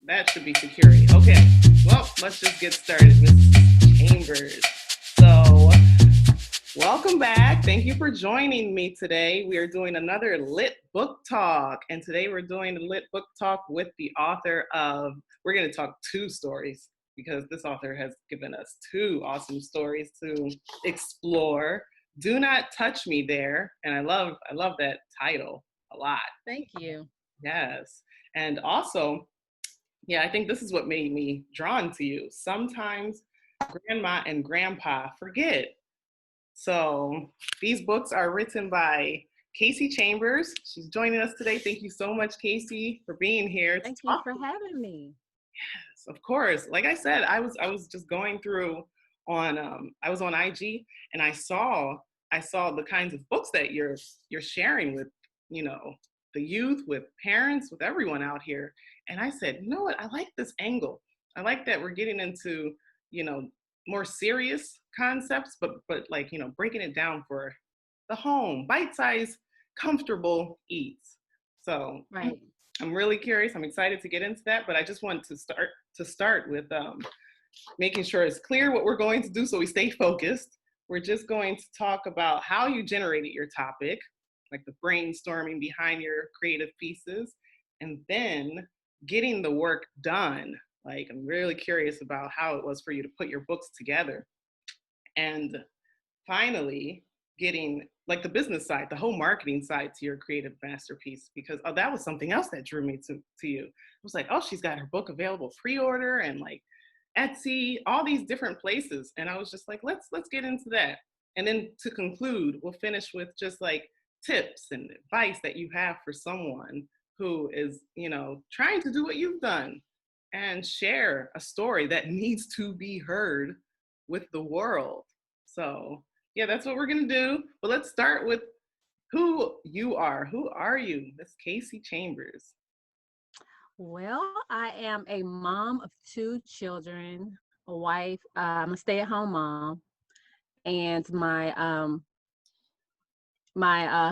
That should be security. Okay. Well, let's just get started, Miss Chambers. So, welcome back. Thank you for joining me today. We are doing another lit book talk. And today we're doing a lit book talk with the author of, we're going to talk two stories because this author has given us two awesome stories to explore. Do Not Touch Me There. And I love that title a lot. Thank you. Yes. And also, yeah, I think this is what made me drawn to you. Sometimes grandma and grandpa forget. So these books are written by Kacy Chambers. She's joining us today. Thank you so much, Kacy, for being here to Thank you talk. for having me. Yes, of course. Like I said, I was just going through on I was on IG and I saw the kinds of books that you're sharing with, you know, the youth, with parents, with everyone out here. And I said, you know what? I like this angle. I like that we're getting into, you know, more serious concepts, but like, you know, breaking it down for the home, bite-sized, comfortable eats. So Right. I'm really curious. I'm excited to get into that, but I just want to start with making sure it's clear what we're going to do so we stay focused. We're just going to talk about how you generated your topic, like the brainstorming behind your creative pieces, and then getting the work done. Like, I'm really curious about how it was for you to put your books together. And finally, getting like the business side, the whole marketing side to your creative masterpiece, because that was something else that drew me to you. It was like, oh, she's got her book available pre-order and like Etsy, all these different places. And I was just like, let's get into that. And then to conclude, we'll finish with just like tips and advice that you have for someone who is, you know, trying to do what you've done and share a story that needs to be heard with the world. So, yeah, that's what we're going to do. But let's start with who you are. Who are you, Miss Kacy Chambers? Well, I am a mom of two children, a wife. I'm a stay-at-home mom, and my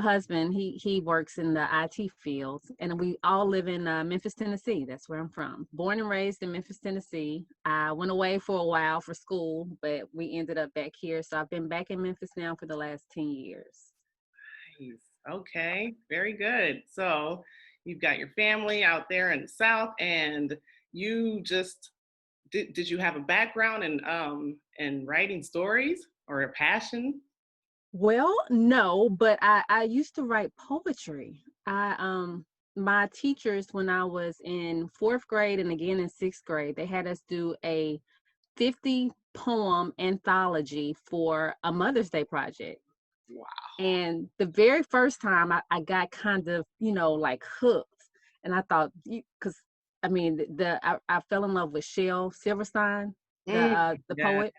husband he works in the IT field, and we all live in Memphis, Tennessee. That's where I'm from. Born and raised in Memphis, Tennessee. I went away for a while for school, but we ended up back here. So I've been back in Memphis now for the last 10 years. Nice. Okay, very good. So you've got your family out there in the South, and you just did you have a background in writing stories or a passion? Well, no, but I used to write poetry. I my teachers when I was in fourth grade and again in sixth grade, they had us do a 50 poem anthology for a Mother's Day project. Wow. And the very first time I got kind of, like hooked. And I thought, because I mean, I fell in love with Shel Silverstein, the Yeah, poet.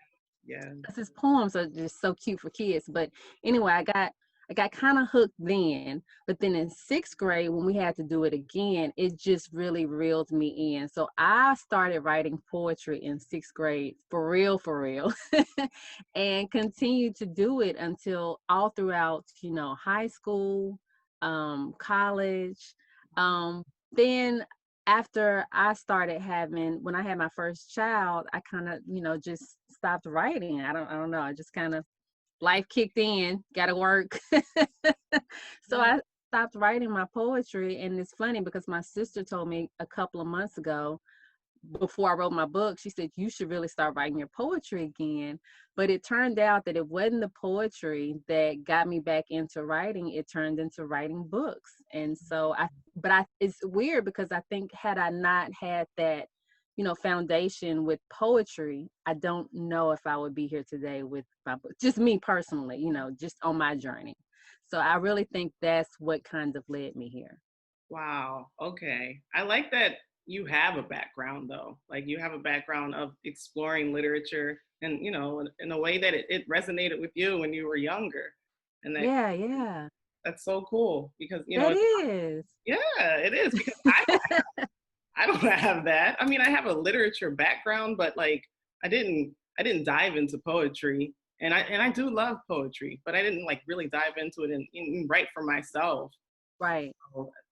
yeah. 'Cause his poems are just so cute for kids. But anyway, I got kind of hooked then. But then in sixth grade, when we had to do it again, it just really reeled me in. So I started writing poetry in sixth grade, for real, and continued to do it until all throughout, high school, college. Then after I started when I had my first child, I kind of, just stopped writing. I don't know. I just kind of, life kicked in, got to work. So Yeah. I stopped writing my poetry. And it's funny because my sister told me a couple of months ago, before I wrote my book, she said, you should really start writing your poetry again. But it turned out that it wasn't the poetry that got me back into writing. It turned into writing books. And so it's weird because I think had I not had that, foundation with poetry, I don't know if I would be here today with my book. Just me personally, just on my journey. So I really think that's what kind of led me here. Wow. Okay. I like that you have a background though. Like you have a background of exploring literature and, you know, in a way that it resonated with you when you were younger. And Yeah, yeah. that's so cool because, you know, That is. yeah, it is because I don't have that. I mean, I have a literature background, but like I didn't dive into poetry. And I do love poetry, but I didn't like really dive into it and write for myself. Right.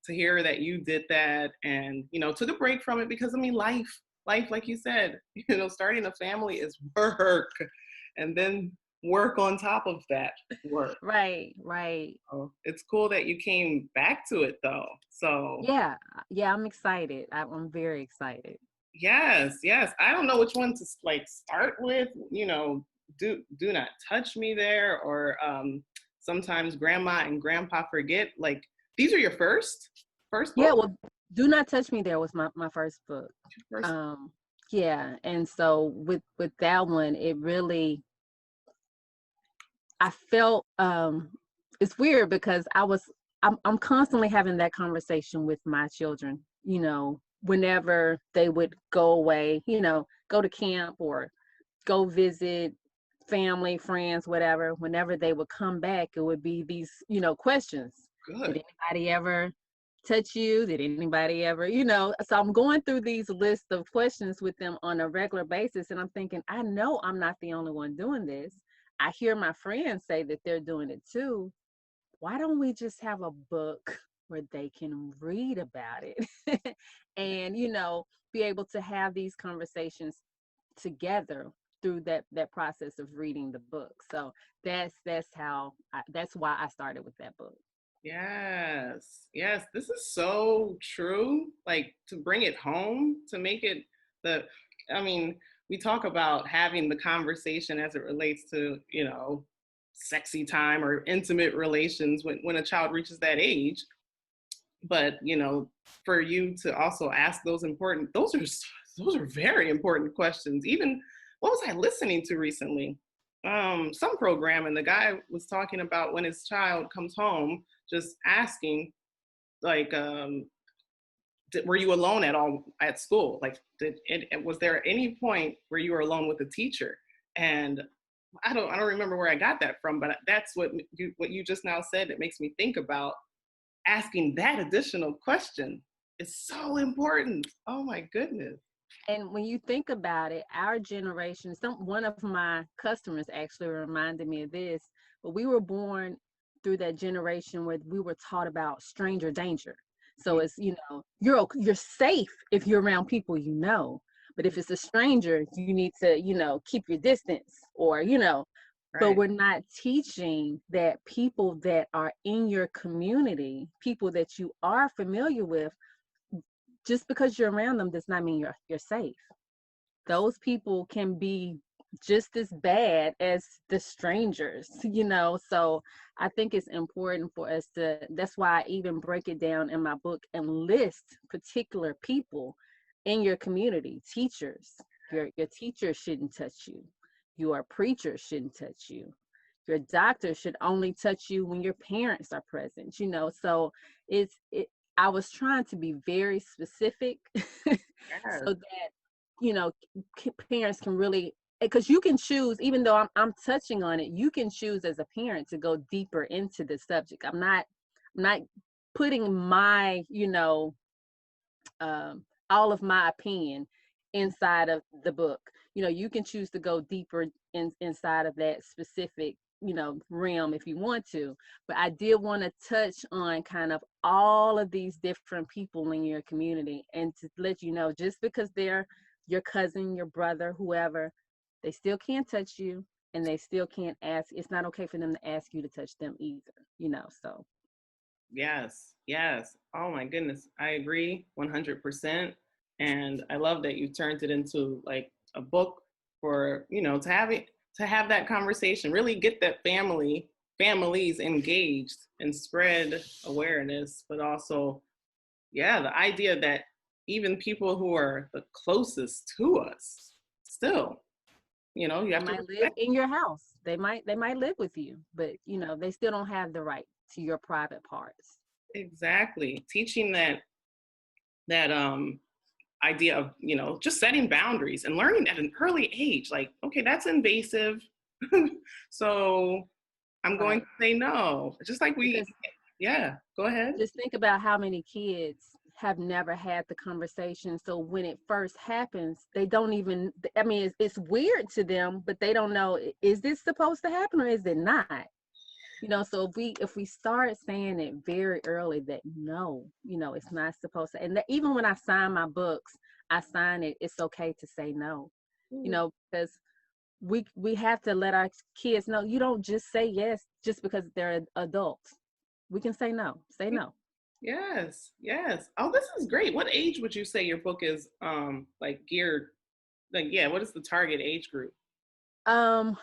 to hear that you did that and, took a break from it because, I mean, life, like you said, starting a family is work, and then work on top of that work. Right, right. Oh, it's cool that you came back to it though. So Yeah, yeah, I'm excited. I'm very excited. yes, yes. I don't know which one to like start with, do not touch me there, or sometimes grandma and grandpa forget. Like, these are your first Yeah, book? well, Do Not Touch Me There was my first book. First. Um, yeah, and so with that one, it really, I felt, it's weird because I'm constantly having that conversation with my children, whenever they would go away, go to camp or go visit family, friends, whatever. Whenever they would come back, it would be these, questions. Did Good. anybody ever touch you? Did anybody ever, So I'm going through these lists of questions with them on a regular basis. And I'm thinking, I know I'm not the only one doing this. I hear my friends say that they're doing it too. Why don't we just have a book where they can read about it and, be able to have these conversations together through that process of reading the book. So that's why I started with that book. Yes. Yes. This is so true. Like, to bring it home, to make it the, I mean, we talk about having the conversation as it relates to, sexy time or intimate relations when a child reaches that age. But, for you to also ask those are very important questions. Even, what was I listening to recently? Some program, and the guy was talking about when his child comes home, just asking, like, were you alone at all at school? Like, was there any point where you were alone with a teacher? And I don't remember where I got that from, but that's what you just now said. It makes me think about asking that additional question. Is so important. Oh my goodness. And when you think about it, our generation, one of my customers actually reminded me of this, but we were born through that generation where we were taught about stranger danger. So it's, you're safe if you're around people, but if it's a stranger, you need to, keep your distance, or, but Right. we're not teaching that people that are in your community, people that you are familiar with, just because you're around them does not mean you're safe. Those people can be just as bad as the strangers, So I think it's important for us that's why I even break it down in my book and list particular people in your community. Teachers, your teacher shouldn't touch you. Your preacher shouldn't touch you. Your doctor should only touch you when your parents are present, So I was trying to be very specific Yes. so that, you know, parents can really, because you can choose, even though I'm touching on it, you can choose as a parent to go deeper into the subject. I'm not putting my, all of my opinion inside of the book. You can choose to go deeper inside of that specific, realm if you want to. But I did want to touch on kind of all of these different people in your community, and to let you know, just because they're your cousin, your brother, whoever, they still can't touch you, and they still can't ask. It's not okay for them to ask you to touch them either, so. Yes. Yes. Oh my goodness. I agree 100%. And I love that you turned it into like a book for, to have that conversation, really get that families engaged and spread awareness, but also, yeah, the idea that even people who are the closest to us still, you They have to might live respect. in your house. They might live with you, but they still don't have the right to your private parts. Exactly. Teaching that idea of, just setting boundaries and learning at an early age, like, okay, that's invasive. So I'm going to Right. say no. Just like Because yeah, go ahead. just think about how many kids have never had the conversation. So when it first happens, they don't even, I mean, it's weird to them, but they don't know, is this supposed to happen or is it not? So if we start saying it very early that no, it's not supposed to, and that even when I sign my books, I sign it, it's okay to say no, Mm. because we have to let our kids know you don't just say yes just because they're adults. We can say no, say no. Yes, yes. Oh, this is great. What age would you say your book is like geared, like, yeah, what is the target age group? Um,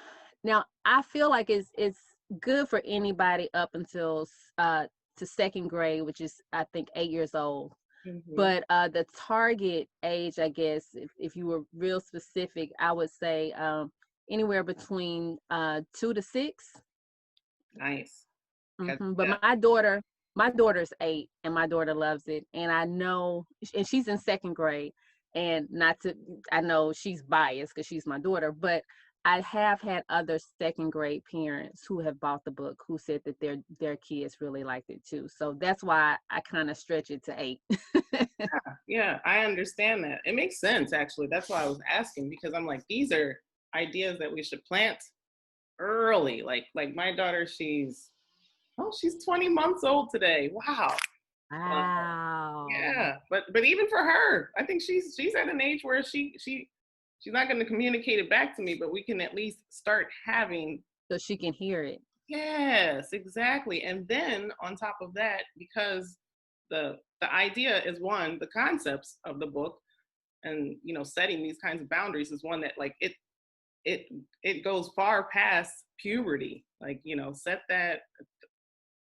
Now I feel like it's good for anybody up until to second grade, which is I think 8 years old. Hmm. But the target age, I guess, if you were real specific, I would say anywhere between 2 to 6. Nice. 'Cause, But yeah. my daughter's 8, and my daughter loves it, and I know, and she's in second grade, and not to, I know she's biased because she's my daughter, but I have had other second grade parents who have bought the book who said that their kids really liked it too. So that's why I kind of stretch it to 8. Yeah, I understand that. It makes sense, actually. That's why I was asking, because I'm like, these are ideas that we should plant early. Like my daughter, she's 20 months old today. Wow. Uh, Wow. yeah, but even for her, I think she's at an age where she's not going to communicate it back to me, but we can at least start having. So she can hear it. Yes, exactly. And then on top of that, because the idea is one, the concepts of the book, and setting these kinds of boundaries is one that, like, it it goes far past puberty. Like, set that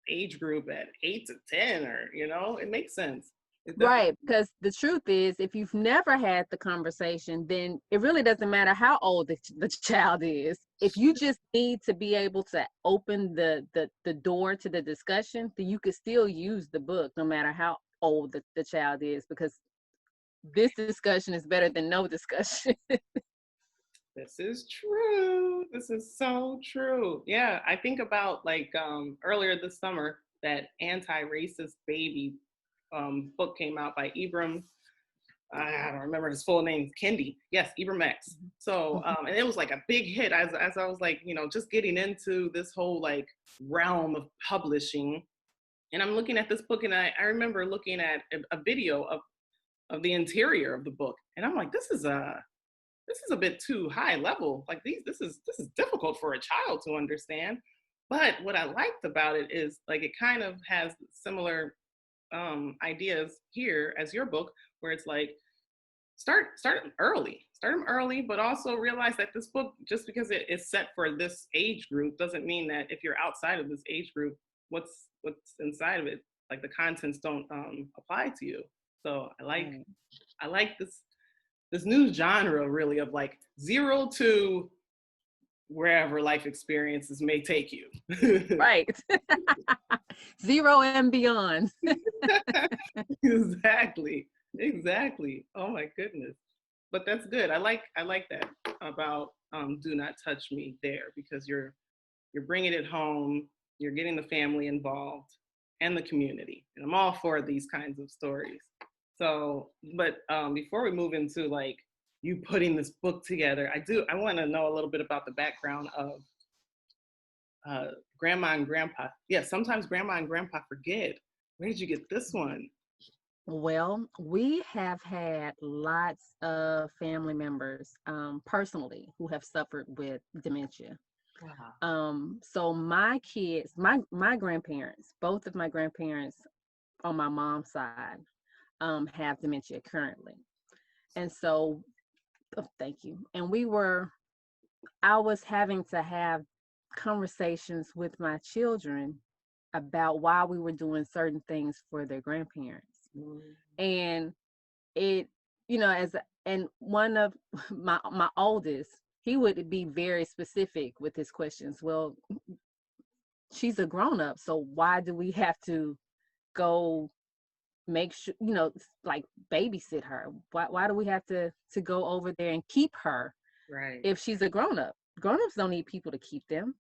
age group at 8 to 10, or it makes sense. It definitely. Right, because the truth is, if you've never had the conversation, then it really doesn't matter how old the child is. If you just need to be able to open the door to the discussion, then you could still use the book no matter how old the child is, because this discussion is better than no discussion. This is true. This is so true. Yeah, I think about, like, earlier this summer, that anti-racist baby book came out by Ibram. I don't remember his full name. Kendi. Yes, Ibram X. So, and it was like a big hit as I was, like, just getting into this whole, like, realm of publishing. And I'm looking at this book, and I remember looking at a video of the interior of the book, and I'm like, this is a bit too high level. Like, this is difficult for a child to understand. But what I liked about it is, like, it kind of has similar ideas here as your book, where it's like, start them early, but also realize that this book, just because it is set for this age group, doesn't mean that if you're outside of this age group, what's inside of it, like, the contents don't apply to you. So Right. I like this new genre, really, of, like, 0 to wherever life experiences may take you. Right. 0 and beyond. Exactly. Exactly. Oh my goodness. But that's good. I like that about do not touch me there, because you're bringing it home, you're getting the family involved and the community. And I'm all for these kinds of stories. So, but before we move into, like, you putting this book together, I want to know a little bit about the background of grandma and grandpa. Yeah, sometimes grandma and grandpa forget. Where did you get this one? Well, we have had lots of family members personally who have suffered with dementia. Wow. So my kids, my grandparents, both of my grandparents on my mom's side, have dementia currently. And so, oh, thank you. And I was having to have conversations with my children about why we were doing certain things for their grandparents. Mm. And it, and one of my oldest, he would be very specific with his questions. Well, she's a grown up, so why do we have to go make sure, like, babysit her? Why do we have to go over there and keep her Right. if she's a grown up? Grown ups don't need people to keep them.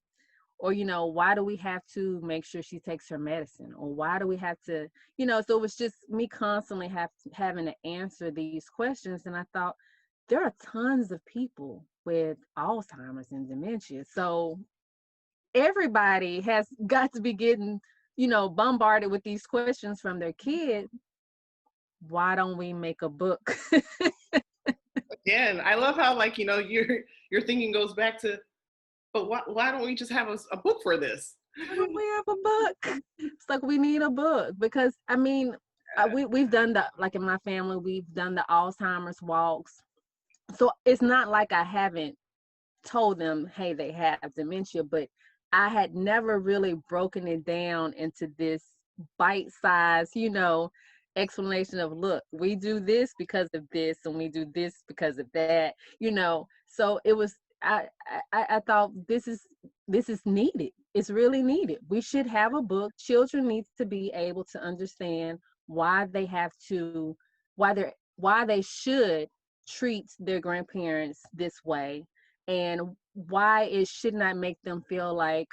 Or, why do we have to make sure she takes her medicine? Or why do we have to, so it was just me constantly having to answer these questions. And I thought, there are tons of people with Alzheimer's and dementia. So everybody has got to be getting, bombarded with these questions from their kids. Why don't we make a book? Again, I love how, like, your thinking goes back to, but why don't we just have a book for this? Why don't we have a book? It's like, we need a book because, I mean, we've done like in my family, we've done the Alzheimer's walks. So it's not like I haven't told them, hey, they have dementia, but I had never really broken it down into this bite-sized, explanation of, look, we do this because of this, and we do this because of that, So it was, I thought this is needed. It's really needed. We should have a book. Children need to be able to understand why they have to, why they should treat their grandparents this way, and why it should not make them feel like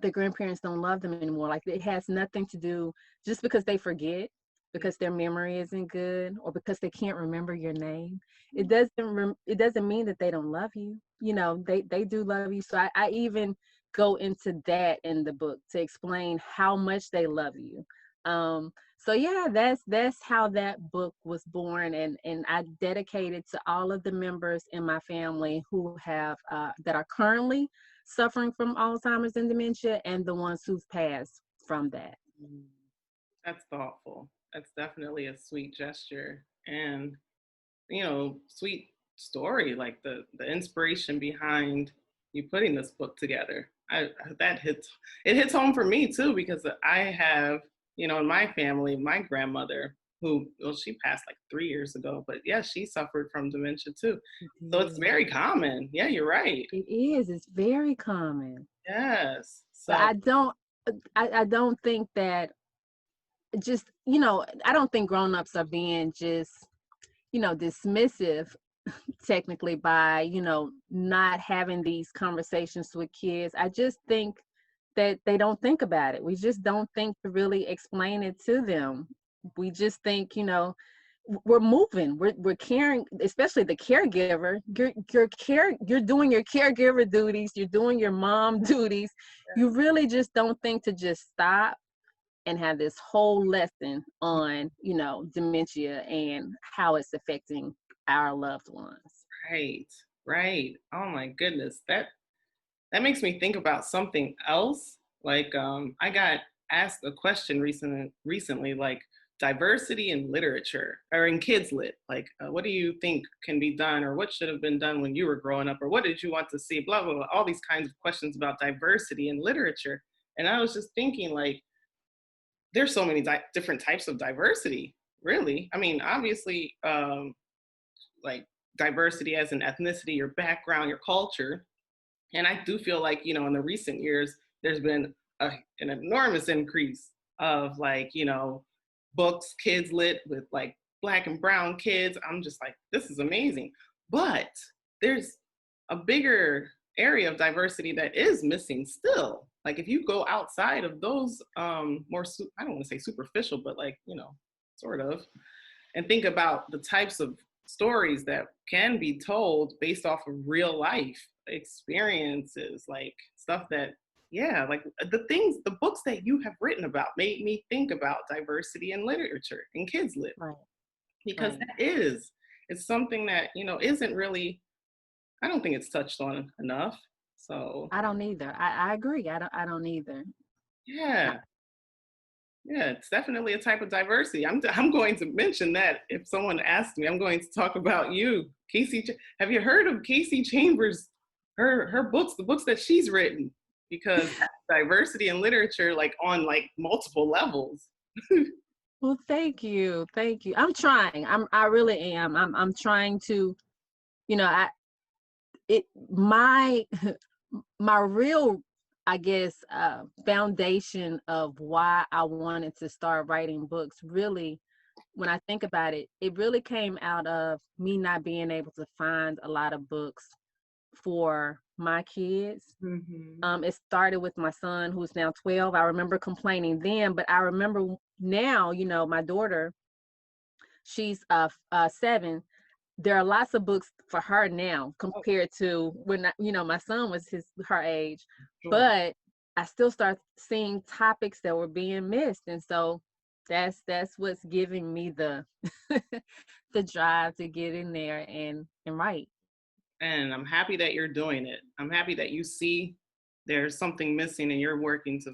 the grandparents don't love them anymore. Like, it has nothing to do just because they forget, because their memory isn't good, or because they can't remember your name. It doesn't mean that they don't love you. They do love you. So I even go into that in the book to explain how much they love you. So yeah, that's how that book was born, and I dedicate it to all of the members in my family who have that are currently suffering from Alzheimer's and dementia, and the ones who've passed from that. That's thoughtful. That's definitely a sweet gesture, and sweet story, like the inspiration behind you putting this book together. It hits home for me too, because I have, in my family, my grandmother, who, well, she passed like 3 years ago, but yeah, she suffered from dementia too. So it's very common. Yeah, you're right. It is. It's very common. Yes. So But I don't think that just, I don't think grown-ups are being just, dismissive technically by, not having these conversations with kids. I just think that they don't think about it. We just don't think to really explain it to them. We just think, we're moving, we're caring, especially the caregiver. You're doing your caregiver duties, you're doing your mom duties. You really just don't think to just stop and have this whole lesson on, dementia and how it's affecting our loved ones. Right. Oh my goodness. That makes me think about something else. Like, I got asked a question recently, like, diversity in literature or in kids lit. Like, what do you think can be done, or what should have been done when you were growing up, or what did you want to see? Blah, blah, blah. All these kinds of questions about diversity in literature. And I was just thinking, like, there's so many different types of diversity, really. I mean, obviously, like, diversity as an ethnicity, your background, your culture. And I do feel like, in the recent years, there's been an enormous increase of, like, books, kids lit with, like, Black and brown kids. I'm just like, this is amazing. But there's a bigger area of diversity that is missing still. Like, if you go outside of those more, I don't want to say superficial, but, like, sort of, and think about the types of stories that can be told based off of real life experiences, like stuff that, yeah, like the books that you have written about made me think about diversity in literature in kids lit. Right. Because Right. it's something that, isn't really, I don't think it's touched on enough. So I don't either. I agree. I don't either. yeah. Yeah, it's definitely a type of diversity. I'm going to mention that if someone asks me. I'm going to talk about you, Kacy. Have you heard of Kacy Chambers? Her books, the books that she's written, because diversity in literature, like, on, like, multiple levels. Well, thank you. Thank you. I'm trying. I really am. I'm trying to, my real, I guess, foundation of why I wanted to start writing books, really, when I think about it, it really came out of me not being able to find a lot of books for my kids. Mm-hmm. It started with my son, who's now 12. I remember complaining then, but I remember now, my daughter, she's 7. there are lots of books for her now Oh, compared to when my son was her age, sure. but I still start seeing topics that were being missed, and so that's what's giving me the the drive to get in there and write. And I'm happy that you're doing it. I'm happy that you see there's something missing and you're working to,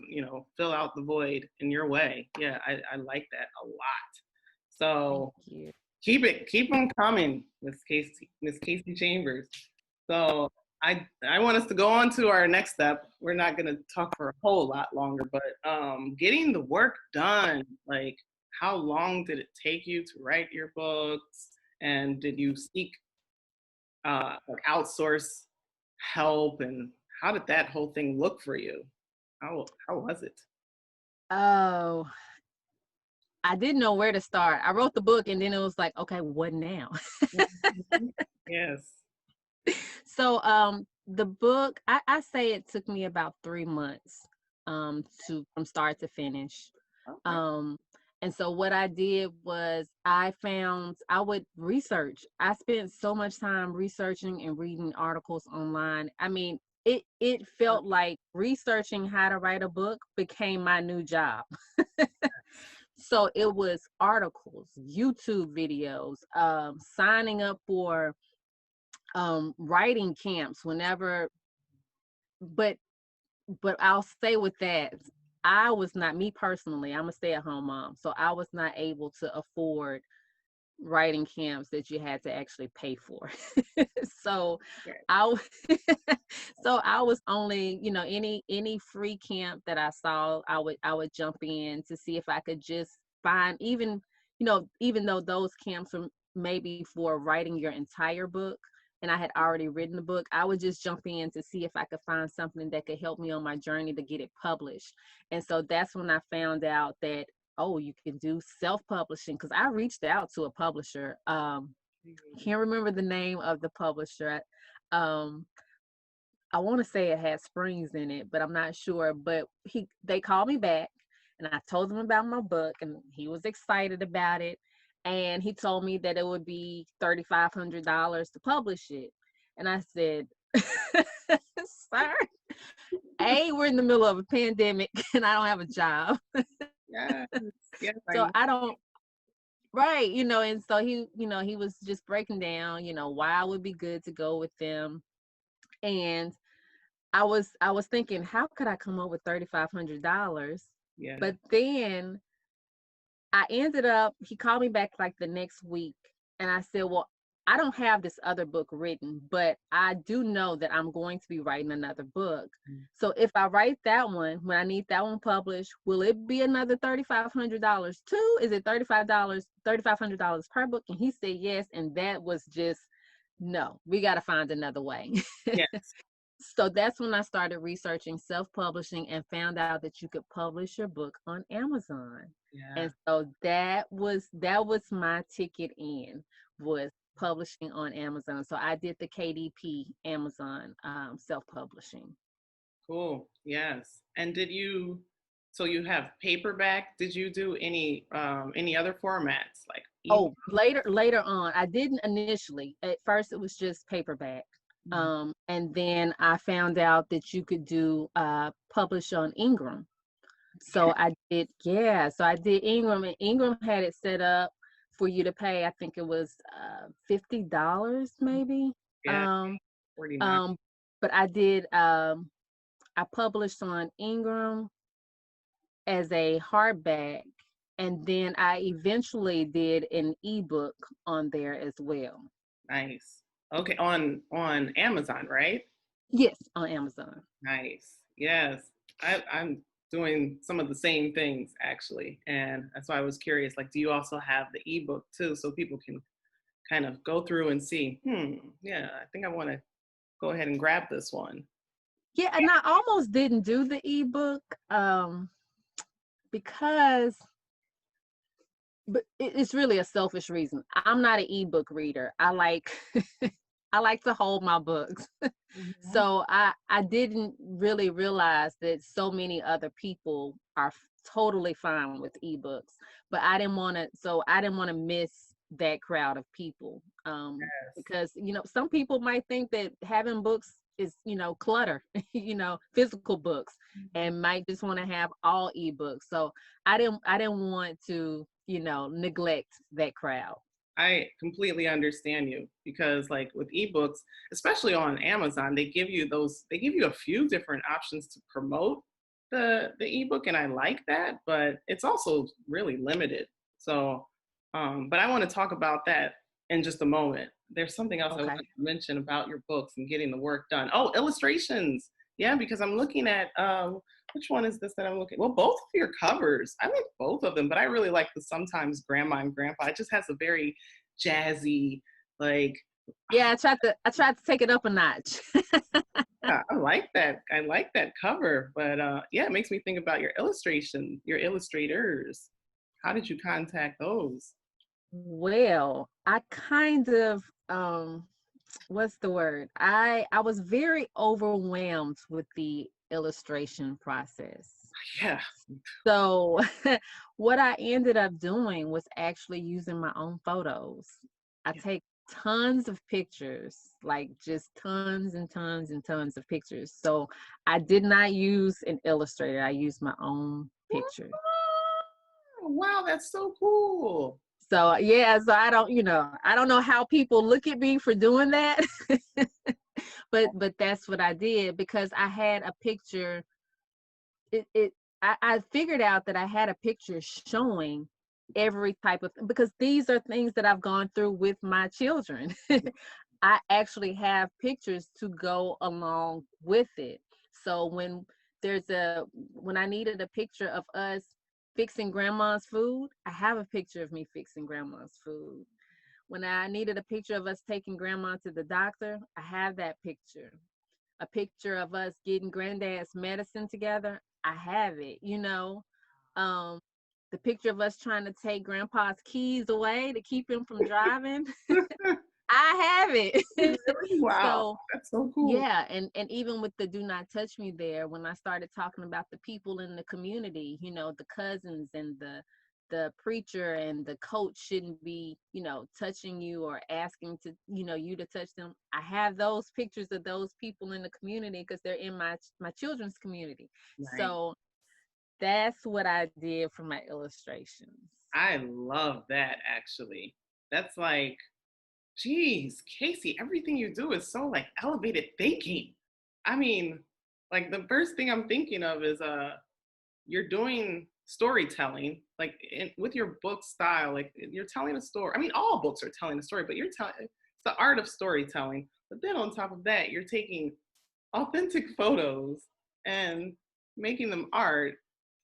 fill out the void in your way. Yeah, I like that a lot. Thank So you. keep them coming, Miss Kacy Chambers. So I want us to go on to our next step. We're not going to talk for a whole lot longer, but getting the work done. Like, how long did it take you to write your books? And did you seek like outsource help? And how did that whole thing look for you? How was it? Oh, I didn't know where to start. I wrote the book and then it was like, okay, what now? Mhm. Yes. So the book, I say it took me about 3 months to from start to finish. Okay. Um and so what I did was I would research. I spent so much time researching and reading articles online. I mean, it felt like researching how to write a book became my new job. So it was articles, YouTube videos, signing up for writing camps whenever, but I'll say with that, I was not, me personally, I'm a stay-at-home mom, so I was not able to afford writing camps that you had to actually pay for. So Okay. I w- so I was only, any free camp that I saw, I would jump in to see if I could just find, even though those camps were maybe for writing your entire book and I had already written the book, I would just jump in to see if I could find something that could help me on my journey to get it published. And so that's when I found out that, oh, you can do self-publishing, because I reached out to a publisher. Can't remember the name of the publisher. Um, I want to say it had Springs in it, but I'm not sure. But they called me back, and I told them about my book, and he was excited about it. And he told me that it would be $3,500 to publish it. And I said, "Sir, we're in the middle of a pandemic, and I don't have a job, Yes. Yes, I so know. I don't." Right, and so he was just breaking down, why it would be good to go with them. And I was thinking, how could I come up with $3,500? Yeah. But then he called me back like the next week, and I said, well, I don't have this other book written, but I do know that I'm going to be writing another book. So if I write that one, when I need that one published, will it be another $3,500 too? Is it $3,500 per book? And he said yes. And that was just, no, we got to find another way. Yes. So that's when I started researching self-publishing and found out that you could publish your book on Amazon. Yeah. And so that was my ticket in, was publishing on Amazon. So I did the KDP Amazon self-publishing. Cool. Yes. And so you have paperback? Did you do any other formats like ebook? Oh, later on, I didn't initially. At first, it was just paperback. And then I found out that you could do publish on Ingram. So I did, yeah. So I did Ingram, and Ingram had it set up for you to pay. I think it was $50 maybe. Yeah, Um, 49. um, but I did. I published on Ingram as a hardback, and then I eventually did an ebook on there as well. Nice. Okay, on Amazon, right? Yes, on Amazon. Nice. Yes. I'm doing some of the same things actually. And that's why I was curious. Like, do you also have the ebook too? So people can kind of go through and see, yeah, I think I want to go ahead and grab this one. Yeah, and I almost didn't do the ebook because, but it's really a selfish reason. I'm not an ebook reader. I like I like to hold my books. Mhm. So I didn't really realize that so many other people are totally fine with ebooks, but I didn't want to miss that crowd of people. Yes. Because, some people might think that having books is, clutter, physical books, and might just want to have all ebooks. So I didn't want to, neglect that crowd. I completely understand you because like with ebooks, especially on Amazon, they give you a few different options to promote the ebook and I like that, but it's also really limited. So but I want to talk about that in just a moment. There's something else I want Okay. to mention about your books and getting the work done. Oh, illustrations. Yeah, because I'm looking at which one is this that I'm looking? Well, both of your covers. I like both of them, but I really like the Sometimes Grandma and Grandpa. It just has a very jazzy, like, Yeah, I tried to take it up a notch. yeah, I like that. I like that cover. But yeah, it makes me think about your illustrators. How did you contact those? Well, I kind of what's the word? I was very overwhelmed with the illustration process. Yeah. So what I ended up doing was actually using my own photos. I Yeah. take tons of pictures, like just tons and tons and tons of pictures. So I did not use an illustrator. I used my own pictures. Wow, that's so cool. So yeah, so I don't know how people look at me for doing that. But that's what I did because I had a picture. I figured out that I had a picture showing every type of, because these are things that I've gone through with my children. I actually have pictures to go along with it. So when I needed a picture of us fixing grandma's food, I have a picture of me fixing grandma's food. When I needed a picture of us taking grandma to the doctor, I have that picture. A picture of us getting granddad's medicine together, I have it. Um, the picture of us trying to take grandpa's keys away to keep him from driving, I have it. Really? Wow, So that's so cool. yeah, and even with the do not touch me there, when I started talking about the people in the community, the cousins and the preacher and the coach shouldn't be, touching you or asking to, you to touch them. I have those pictures of those people in the community because they're in my children's community. Right. So that's what I did for my illustrations. I love that actually. That's like, geez, Kacy, everything you do is so like elevated thinking. I mean, like the first thing I'm thinking of is you're doing storytelling with your book style, like you're telling a story. I mean, all books are telling a story, but you're telling it's the art of storytelling. But then on top of that, you're taking authentic photos and making them art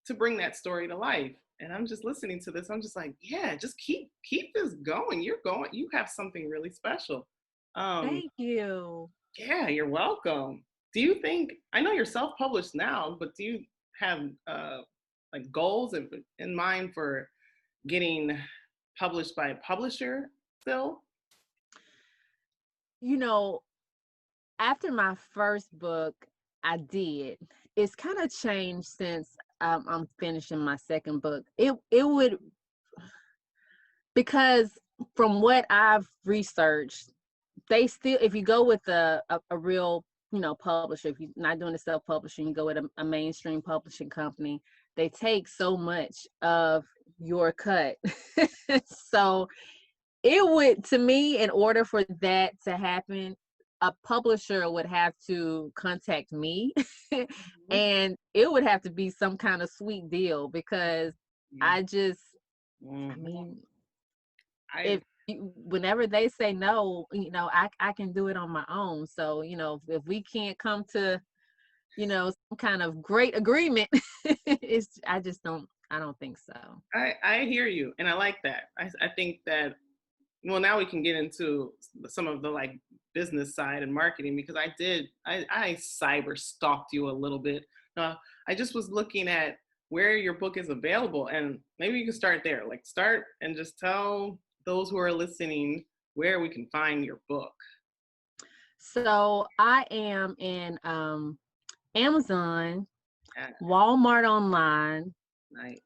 to bring that story to life. And I'm just listening to this. I'm just like, yeah, just keep this going. You have something really special. Um, Thank you. yeah, you're welcome. Do you think I know you're self-published now, but do you have like goals in mind for getting published by a publisher still? You know, After my first book, I did. It's kind of changed since I'm finishing my second book. It would, because from what I've researched, they still, if you go with a real, publisher, if you're not doing the self-publishing, you go with a mainstream publishing company, they take so much of your cut. So it would, to me, in order for that to happen, a publisher would have to contact me Mhm. and it would have to be some kind of sweet deal because Yeah. I just, I Mhm. mean, I if whenever they say no, I can do it on my own. So, if we can't come to, some kind of great agreement, I don't think so. I hear you, and I like that. I think that well, now we can get into some of the like business side and marketing because I cyber stalked you a little bit. Uh, I just was looking at where your book is available, and maybe you can start there. Like start and just tell those who are listening where we can find your book. So I am in Amazon, Yeah, Walmart online, nice.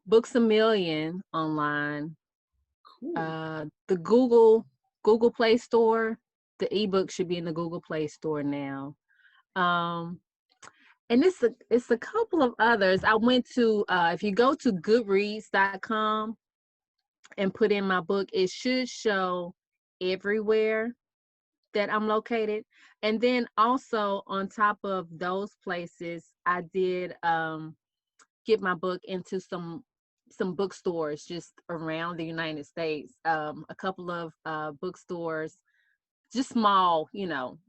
Books a Million online, Ooh. The Google Play Store. The ebook should be in the Google Play Store now. Um, and it's a couple of others. I went to if you go to Goodreads.com and put in my book, it should show everywhere that I'm located. And then also on top of those places, I did get my book into some bookstores just around the United States. A couple of bookstores, just small,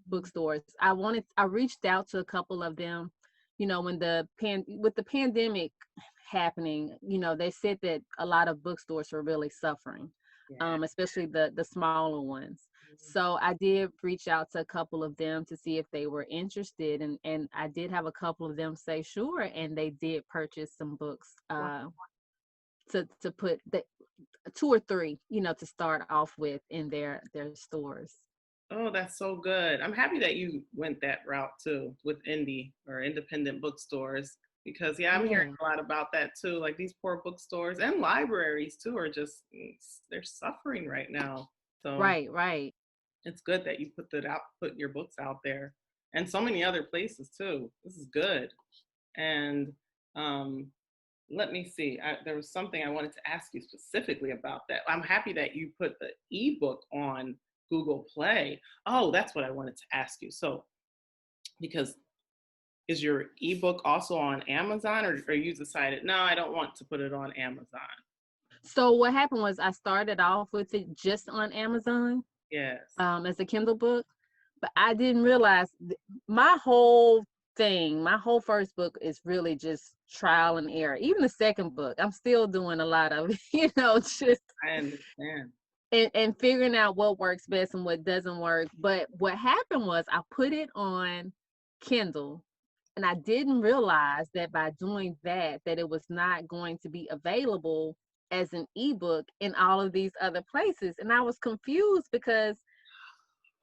bookstores. I reached out to a couple of them, when with the pandemic happening, they said that a lot of bookstores were really suffering, Yeah. especially the smaller ones. So I did reach out to a couple of them to see if they were interested, and I did have a couple of them say sure, and they did purchase some books to put the 2 or 3, to start off with in their stores. Oh, that's so good. I'm happy that you went that route too with indie or independent bookstores because, yeah, I'm hearing Yeah. a lot about that too. Like these poor bookstores and libraries too are just, they're suffering right now. So Right, right. it's good that you put your books out there and so many other places too. This is good. And um, let me see. There was something I wanted to ask you specifically about that. I'm happy that you put the ebook on Google Play. Oh, that's what I wanted to ask you. So, because is your ebook also on Amazon, or you decided, no, I don't want to put it on Amazon? So what happened was I started off with it just on Amazon Yes. as a Kindle book, but I didn't realize my whole thing, my whole first book is really just trial and error. Even the second book, I'm still doing a lot of, just I understand. and figuring out what works best and what doesn't work. But what happened was I put it on Kindle, and I didn't realize that by doing that it was not going to be available as an ebook in all of these other places. And I was confused because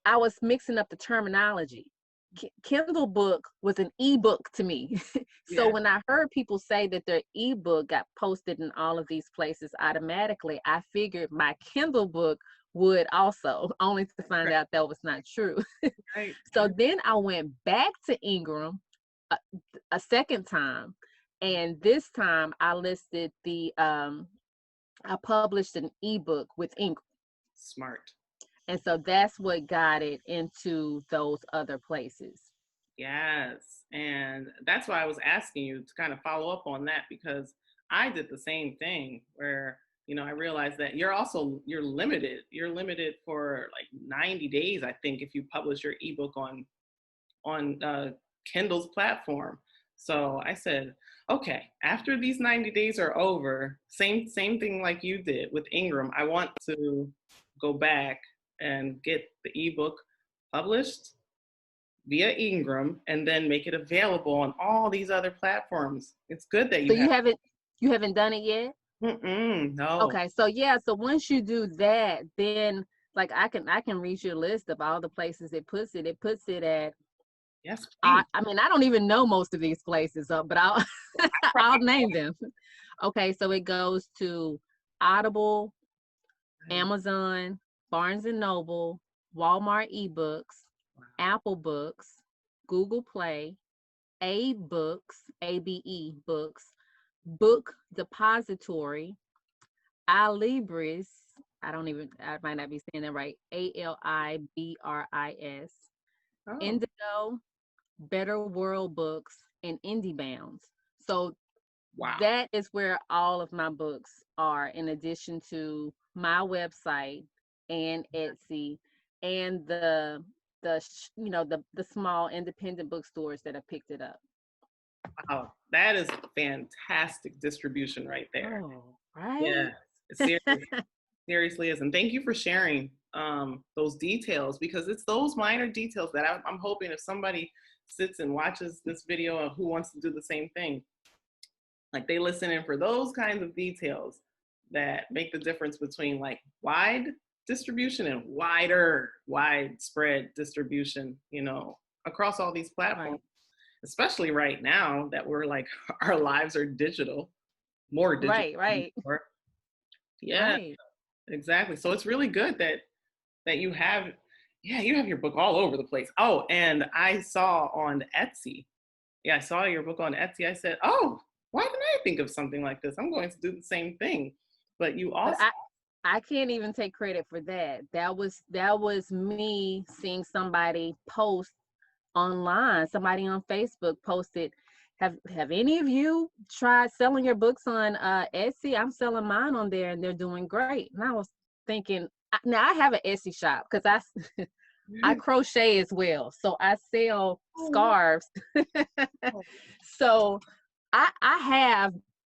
I was mixing up the terminology. Kindle book was an ebook to me. So Yeah. when I heard people say that their ebook got posted in all of these places automatically, I figured my Kindle book would also, only to find Right. out that was not true. Right. So then I went back to Ingram a, a second time, and this time I listed I published an ebook with Ingram. Smart. And so that's what got it into those other places. Yes. And that's why I was asking you to kind of follow up on that because I did the same thing where, I realized that you're limited. You're limited for like 90 days, I think, if you publish your ebook on Kindle's platform. So I said, okay, after these 90 days are over, same thing like you did with Ingram. I want to go back and get the ebook published via Ingram and then make it available on all these other platforms. It's good that So you have. you haven't done it yet? No. Okay. So yeah, so once you do that, then like I can read your list of all the places it puts it. It puts it at Yes, please. I mean, I don't even know most of these places, but I'll I'll name them. Okay, so it goes to Audible, Amazon, Barnes and Noble, Walmart eBooks, Apple Books, Google Play, ABE Books, Book Depository, iLibris. I might not be saying that right. ALIBRIS, Oh, Indigo, Better World Books, and IndieBounds. So wow. that is where all of my books are, in addition to my website and Etsy and the small independent bookstores that have picked it up. Wow. That is fantastic distribution right there. Oh, right. Yeah. Seriously is. And thank you for sharing those details because it's those minor details that I'm hoping if somebody sits and watches this video of who wants to do the same thing, like they listen in for those kinds of details that make the difference between like wide distribution and widespread distribution, across all these platforms, Right. especially right now that we're like, our lives are digital, more digital Right. than Right. before. Yeah. Right. Exactly. So it's really good that you have, yeah, you have your book all over the place. Oh, and I saw on Etsy. Yeah, I saw your book on Etsy. I said, oh, why didn't I think of something like this? I'm going to do the same thing. But you But also, I can't even take credit for that. That was me seeing somebody post online. Somebody on Facebook posted, have any of you tried selling your books on Etsy? I'm selling mine on there and they're doing great. And I was thinking, now I have an Etsy shop because I crochet as well. So I sell scarves. So I have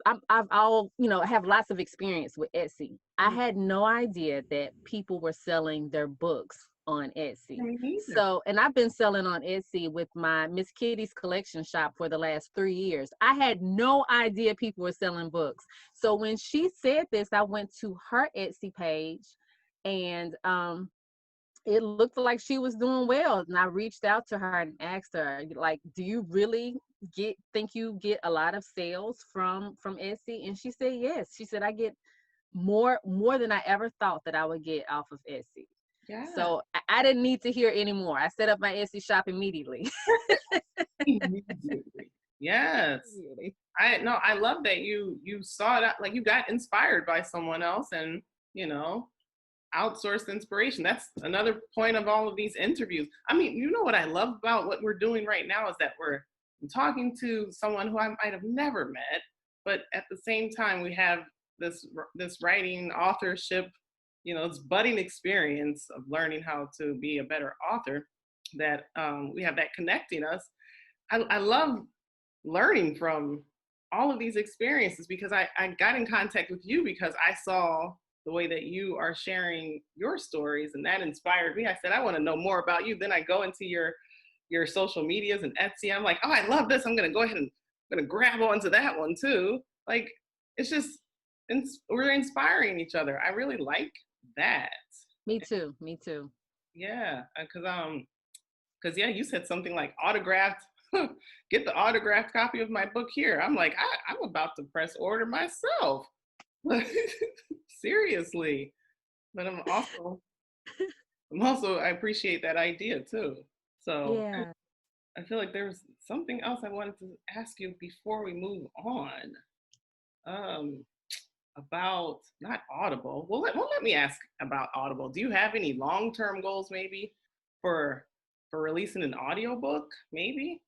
I've all have lots of experience with Etsy. I had no idea that people were selling their books on Etsy. me neither. So, and I've been selling on Etsy with my Miss Kitty's collection shop for the last 3 years. I had no idea people were selling books. So when she said this, I went to her Etsy page and it looked like she was doing well. And I reached out to her and asked her, like, do you really think you get a lot of sales from Etsy? And she said, yes. She said, I get more than I ever thought that I would get off of Etsy. Yeah. So I didn't need to hear anymore. I set up my Etsy shop immediately. Immediately. Yes. I love that you saw that, like you got inspired by someone else and, outsourced inspiration. That's another point of all of these interviews. I mean, what I love about what we're doing right now is that we're talking to someone who I might have never met, but at the same time we have this writing authorship, this budding experience of learning how to be a better author, that we have that connecting us. I love learning from all of these experiences because I got in contact with you because I saw the way that you are sharing your stories, and that inspired me. I said, I want to know more about you. Then I go into your social medias and Etsy. I'm like, oh, I love this. I'm going to go ahead and I'm going to grab onto that one too. Like, it's just, we're inspiring each other. I really like that. Me too. Yeah. Cause yeah, you said something like autographed, get the autographed copy of my book here. I'm like, I'm about to press order myself. Seriously. But I appreciate that idea too. So Yeah. I feel like there's something else I wanted to ask you before we move on. About not Audible. Well, let me ask about Audible. Do you have any long-term goals maybe for releasing an audiobook? Maybe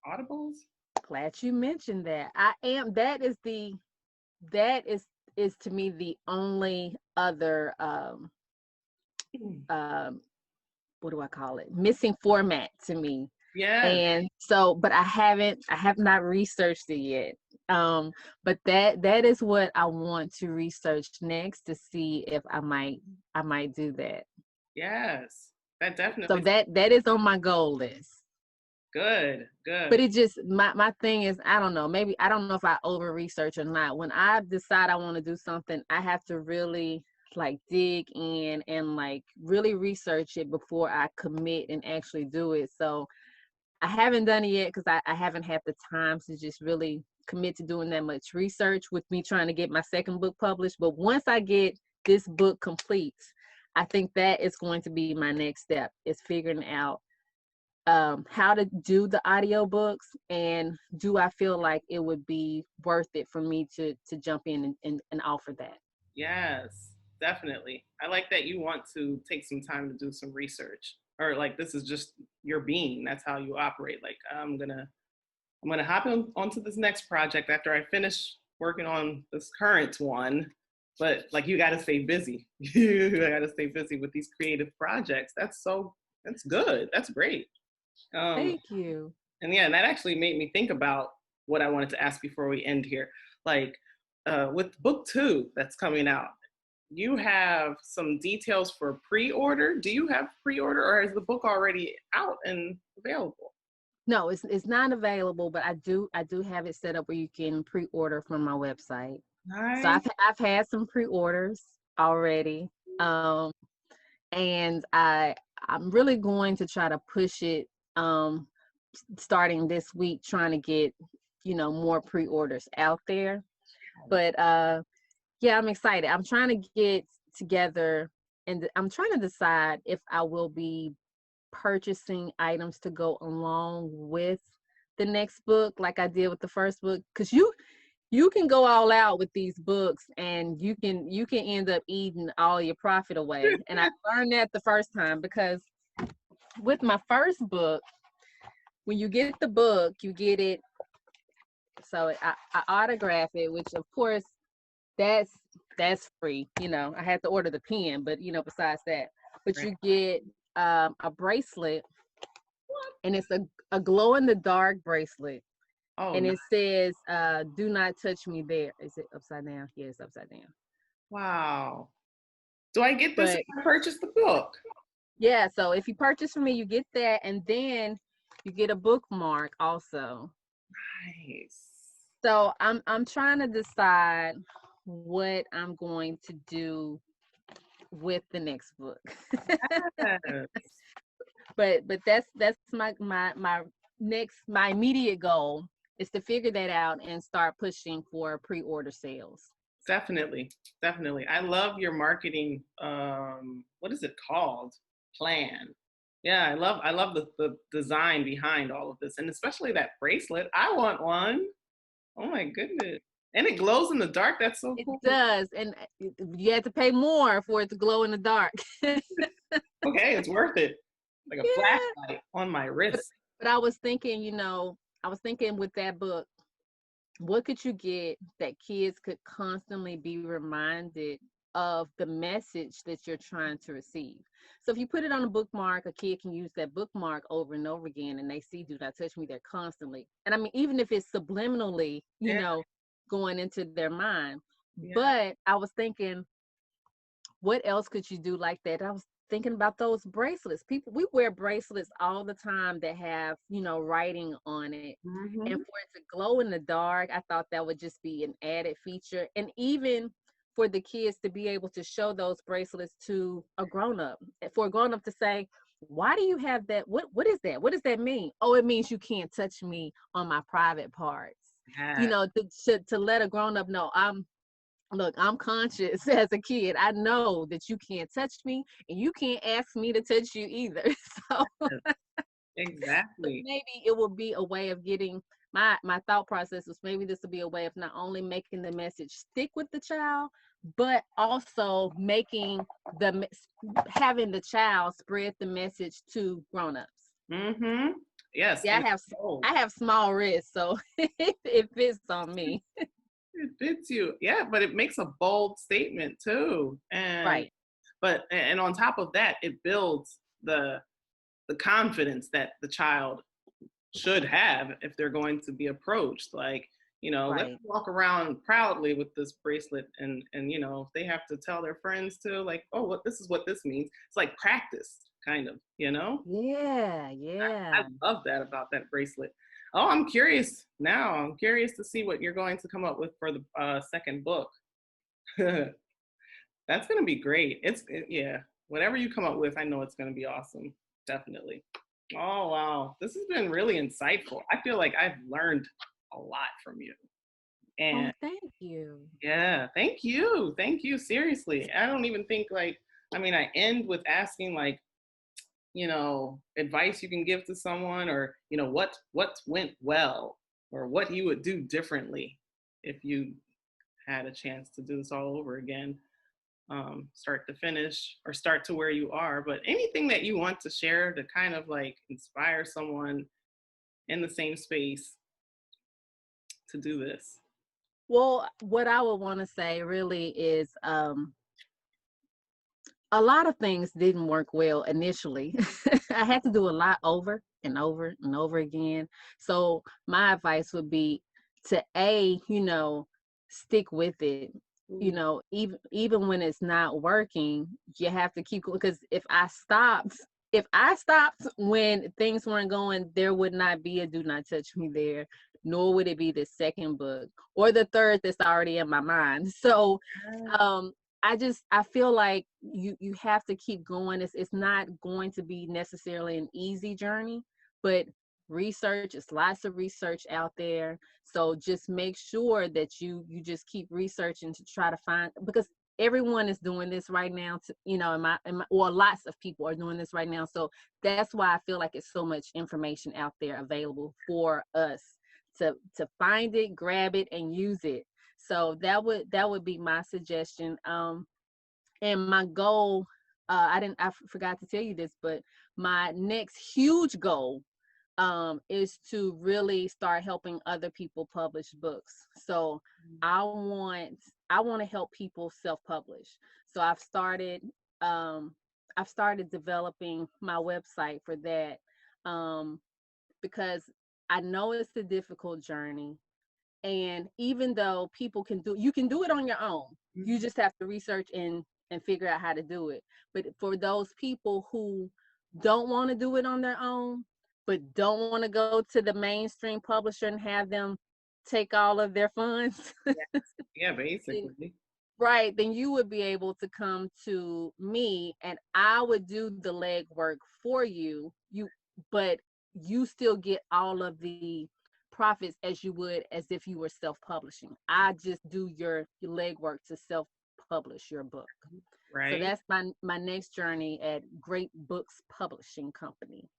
Audibles? Glad you mentioned that. That is to me the only other what do I call it? Missing format to me. Yeah. And so, but I have not researched it yet. But that is what I want to research next to see if I might do that. Yes. That So definitely. that is on my goal list. Good. But it just my thing is, I don't know, maybe I don't know if I over research or not. When I decide I want to do something, I have to really like dig in and like really research it before I commit and actually do it. So I haven't done it yet because I haven't had the time to just really commit to doing that much research with me trying to get my second book published. But once I get this book complete, I think that is going to be my next step, is figuring out how to do the audiobooks, and do I feel like it would be worth it for me to jump in and offer that. Yes, definitely. I like that you want to take some time to do some research, or like this is just your being. That's how you operate. Like I'm gonna hop onto this next project after I finish working on this current one. But like you got to stay busy. You got to stay busy with these creative projects. That's good. That's great. Thank you. And yeah, and that actually made me think about what I wanted to ask before we end here. Like with book 2 that's coming out, you have some details for pre-order. Do you have pre-order, or is the book already out and available? No, it's not available, but I do have it set up where you can pre-order from my website. Nice. So I've had some pre-orders already, and I'm really going to try to push it starting this week, trying to get more pre-orders out there. But yeah, I'm excited. I'm trying to get together, and I'm trying to decide if I will be purchasing items to go along with the next book like I did with the first book, because you can go all out with these books and you can end up eating all your profit away. And I learned that the first time, because with my first book, when you get the book, you get it, so I autograph it, which of course that's free. I had to order the pen, but besides that, but Right. you get a bracelet, and it's a glow in the dark bracelet. Oh, And no. it says, do not touch me there. Is it upside down? Yeah, it's upside down. Wow. Do I get this if But I purchase the book? yeah, so if you purchase from me, you get that, and then you get a bookmark also. Nice. So I'm trying to decide what I'm going to do with the next book. Yes. but that's my immediate goal is to figure that out and start pushing for pre-order sales. Definitely. Definitely. I love your marketing, what is it called? Plan. Yeah, I love the design behind all of this, and especially that bracelet. I want one. Oh my goodness. And it glows in the dark. That's so It cool. does, and you have to pay more for it to glow in the dark. Okay, it's worth it. Like a Yeah. flashlight on my But, wrist. but I was thinking, with that book, what could you get that kids could constantly be reminded of the message that you're trying to receive? So if you put it on a bookmark, a kid can use that bookmark over and over again, and they see "Do not touch me" there constantly. And I mean, even if it's subliminally, Yeah, going into their mind. yeah. But I was thinking, what else could you do like that? I was thinking about those bracelets. We wear bracelets all the time that have, writing on it. And Hmm. for it to glow in the dark, I thought that would just be an added feature. And even for the kids to be able to show those bracelets to a grown-up, for a grown-up to say, why do you have that? What is that? What does that mean? Oh, it means you can't touch me on my private parts. Yeah. To let a grown-up know, look, I'm conscious as a kid. I know that you can't touch me and you can't ask me to touch you either. So Exactly. maybe it will be a way of getting my thought process was, maybe this will be a way of not only making the message stick with the child, but also making having the child spread the message to grown-ups. Hmm. Yes, Yeah, and it's bold. I have small wrists, so it fits on me. It fits you. Yeah, but it makes a bold statement too. And Right. and on top of that, it builds the confidence that the child should have if they're going to be approached. Like, let's Right. walk around proudly with this bracelet, and if they have to tell their friends too, like, oh, what this means. It's like practice, kind of. Yeah, I yeah. love that about that bracelet. Oh, I'm curious now. I'm curious to see what you're going to come up with for the second book. That's going to be great. Yeah. Whatever you come up with, I know it's going to be awesome. Definitely. Oh, wow. This has been really insightful. I feel like I've learned a lot from you. Oh, And thank you. yeah, thank you. Thank you. Seriously. I don't even think I end with asking advice you can give to someone, or what went well, or what you would do differently if you had a chance to do this all over again, start to finish, or start to where you are. But anything that you want to share to kind of like inspire someone in the same space to do this. Well, what I would want to say really is, a lot of things didn't work well initially. I had to do a lot over and over and over again. So my advice would be to stick with it. Ooh. Even when it's not working, you have to keep going. Because if I stopped when things weren't going, there would not be a "Do Not Touch Me" there, nor would it be the second book or the third that's already in my mind. So, um, I feel like you have to keep going. It's not going to be necessarily an easy journey, but research is lots of research out there. So just make sure that you just keep researching to try to find, because everyone is doing this right now, or lots of people are doing this right now. So that's why I feel like it's so much information out there available for us to find it, grab it, and use it. So that would be my suggestion. And my goal, I forgot to tell you this, but my next huge goal is to really start helping other people publish books. So I want to help people self-publish. So I've started developing my website for that, because I know it's a difficult journey. And even though you can do it on your own, you just have to research and figure out how to do it. But for those people who don't want to do it on their own, but don't want to go to the mainstream publisher and have them take all of their funds. Yeah, basically. Right, then you would be able to come to me and I would do the legwork for you. But you still get all of the profits as you would as if you were self-publishing. I just do your legwork to self-publish your book. Right. So that's my next journey at Great Books Publishing Company.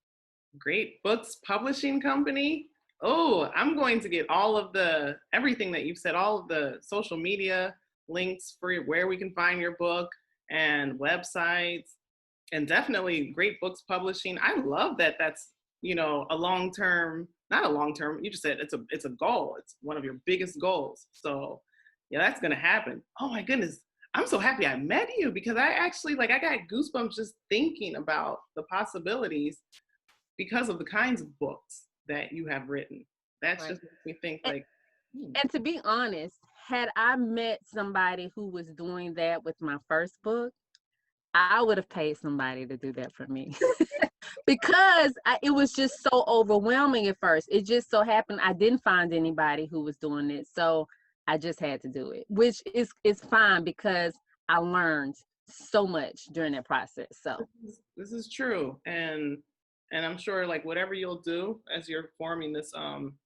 Great Books Publishing Company. Oh, I'm going to get all of everything that you've said, all of the social media links for where we can find your book and websites, and definitely Great Books Publishing. I love that that's, a long-term, not a long-term, you just said it's a goal. It's one of your biggest goals. So yeah, that's going to happen. Oh my goodness. I'm so happy I met you, because I actually, I got goosebumps just thinking about the possibilities because of the kinds of books that you have written. That's just makes me think And to be honest, had I met somebody who was doing that with my first book, I would have paid somebody to do that for me. Because it was just so overwhelming at first. It just so happened I didn't find anybody who was doing it. So I just had to do it, which is fine because I learned so much during that process. So this is true. And I'm sure whatever you'll do as you're forming this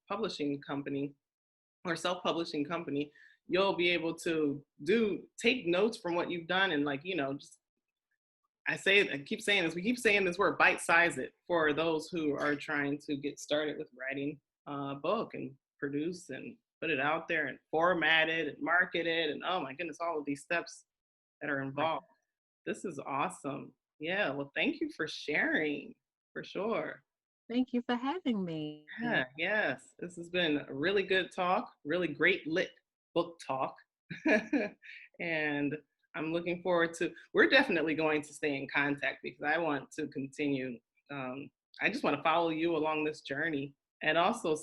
publishing company or self-publishing company, you'll be able to take notes from what you've done and just, I keep saying this, we keep saying this word, bite-size it for those who are trying to get started with writing a book and produce and put it out there and format it and market it. And oh my goodness, all of these steps that are involved. This is awesome. Yeah, well, thank you for sharing, for sure. Thank you for having me. Yeah, yes, this has been a really good talk, really great lit book talk. And I'm looking forward we're definitely going to stay in contact because I want to continue. I just want to follow you along this journey and also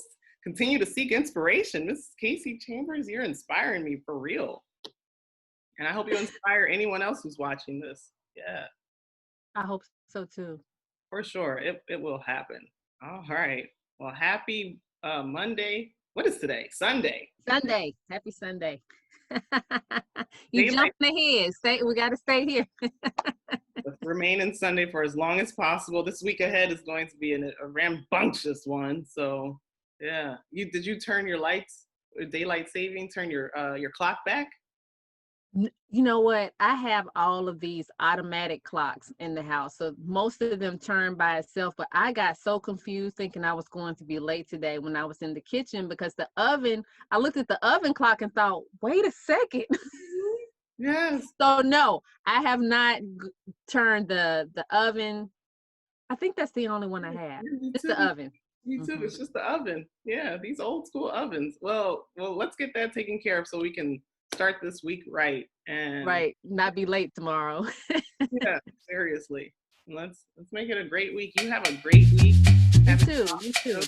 continue to seek inspiration. Mrs. Kacy Chambers, you're inspiring me for real. And I hope you inspire anyone else who's watching this. Yeah. I hope so too. For sure. It will happen. All right. Well, happy Monday. What is today? Sunday. Sunday. Happy Sunday. You jumping ahead. We got to stay here. Let's remain in Sunday for as long as possible. This week ahead is going to be a rambunctious one. So yeah. Did you turn your lights, daylight saving, turn your clock back? You know what? I have all of these automatic clocks in the house. So most of them turn by itself, but I got so confused thinking I was going to be late today when I was in the kitchen because I looked at the oven clock and thought, wait a second. Yes. So no, I have not turned the oven. I think that's the only one I have. It's the oven. Me too. Mm-hmm. It's just the oven. Yeah, these old school ovens. Well, let's get that taken care of so we can start this week right and not be late tomorrow. Yeah, seriously. Let's make it a great week. You have a great week. You too.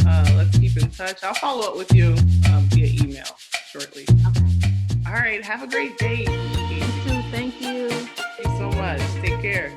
Let's keep in touch. I'll follow up with you via email shortly. Okay. All right. Have a great day. You too. Thank you. Thank you so much. Take care.